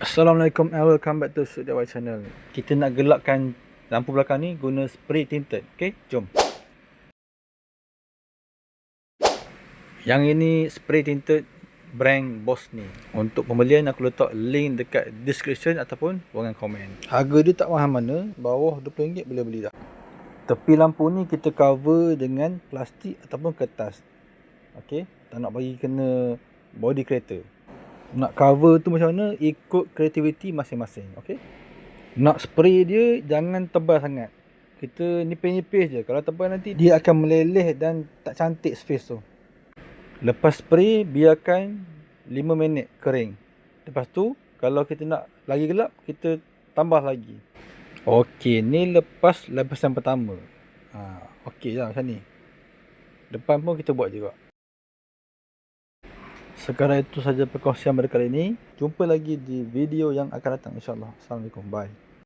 Assalamualaikum and welcome back to Sud DIY channel. Kita nak gelapkan lampu belakang ni guna spray tinted. Okay, jom. Yang ini spray tinted brand Boss ni. Untuk pembelian aku letak link dekat description ataupun ruangan komen. Harga dia tak mahal mana, bawah RM20 boleh beli dah. Tepi lampu ni kita cover dengan plastik ataupun kertas. Okay, tak nak bagi kena body kereta. Nak cover tu macam mana, ikut kreativiti masing-masing. Okay, nak spray dia jangan tebal sangat. Kita nipis-nipis je. Kalau tebal nanti dia akan meleleh dan tak cantik space tu. Lepas spray biarkan 5 minit kering. Lepas tu kalau kita nak lagi gelap, kita tambah lagi. Okey, ni lepas lapisan pertama. Okey lah macam ni. Depan pun kita buat juga. Sekarang itu saja perkongsian pada kali ini. Jumpa lagi di video yang akan datang, insyaAllah. Assalamualaikum. Bye.